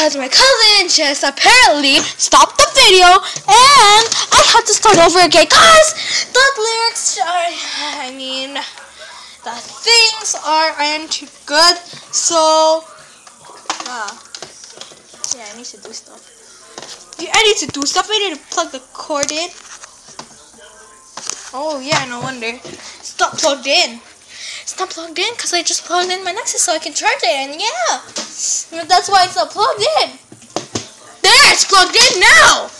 because my cousin just apparently stopped the video and I had to start over again because the lyrics are, the things aren't good. So, yeah, I need to do stuff. I need to do stuff. I need to plug the cord in. Oh yeah, no wonder. It's not plugged in. It's not plugged in because I just plugged in my Nexus so I can charge it, and yeah, that's why it's not plugged in. There, it's plugged in now.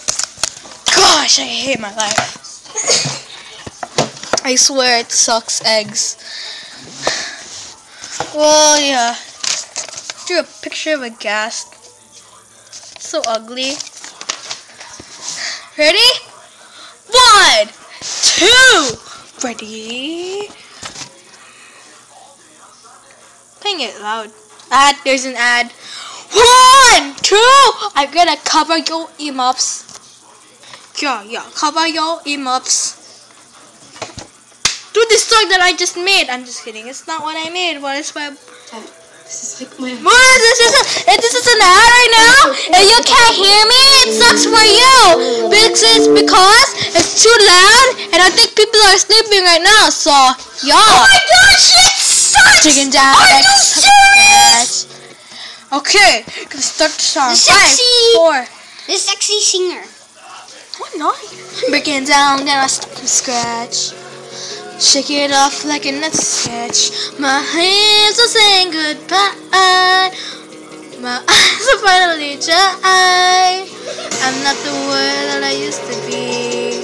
Gosh, I hate my life. I swear it sucks eggs. Well, yeah. Drew a picture of a gas. It's so ugly. Ready? 1, 2. Ready? Playing it loud. Ad. There's an ad. 1, 2. I'm gonna cover your emotes. Yeah. Cover your emotes. Do this song that I just made. I'm just kidding. It's not what I made, but it's my. This is like my. This is an ad right now, and you can't hear me. It sucks for you because it's too loud, and I think people are sleeping right now. So yeah. Oh my gosh, it sucks. Chicken down. Are you serious? Okay, gonna start the song. 5, 4. The sexy singer. What not? Breaking down, then I start from scratch. Shake it off like a nut sketch. My hands are saying goodbye. My eyes are finally dry. I'm not the one that I used to be.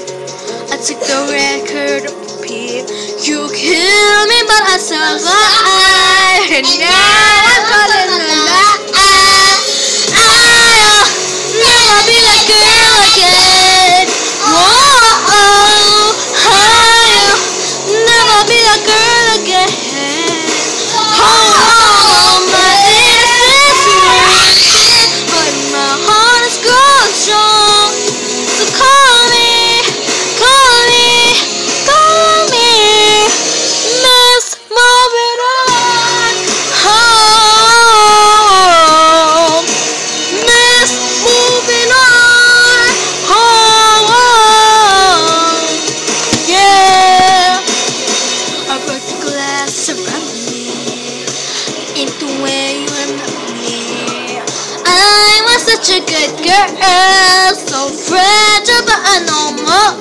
I took the record of repeat. You killed me, but I survived. And now I'm calling the night. I'll never be that girl again. Whoa. Never be a girl again. Oh, my innocence is but my heart is growing strong. So call me, Miss Moving On. Oh, Miss Moving On. Oh, yeah. I broke the glass around me into where you remember me. I was such a good girl, so fragile, but I know more.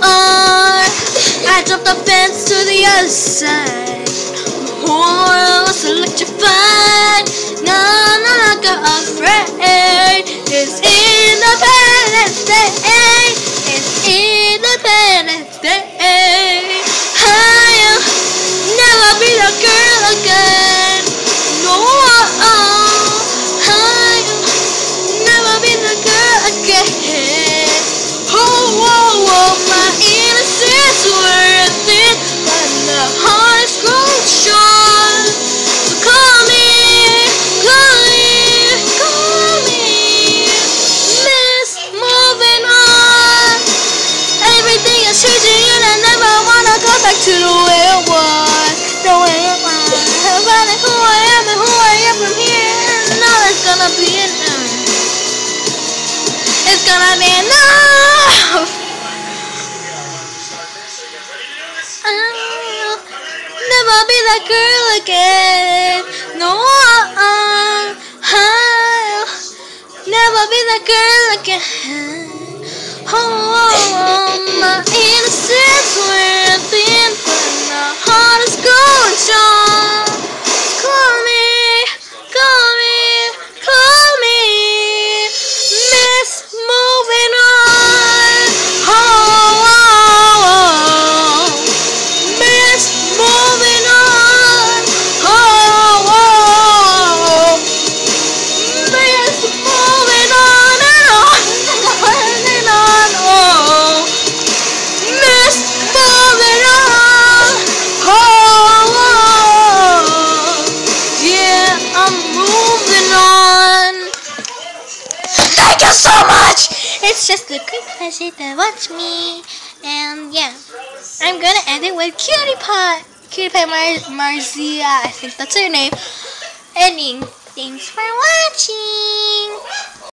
I jumped the fence to the other side. The whole world was electrified. No, no longer afraid. It's Independence Day. It's Independence Day. I'll never be the girl again. No, I'll never be the girl again. Oh, my innocence worth it, but the heart is growing strong. So call me, Miss Moving On. Everything is changing and I never wanna go back to the way it was. The way it was. About who I am and who I am from here. Now it's gonna be enough. It's gonna be enough. I'll never be that girl again. No, I'll never be that girl again. Oh, my innocence went thin, but my heart is growing strong. Call me, Miss Moving On. Oh, Miss Moving On. Oh, Miss Moving On and on and on. Oh, Miss Moving On. Oh, yeah, I'm moving on. Thank you so much. It's just a quick pleasure to watch me, and yeah, I'm gonna end it with Cutie Pie Marzia. I think that's her name. Ending. Thanks for watching.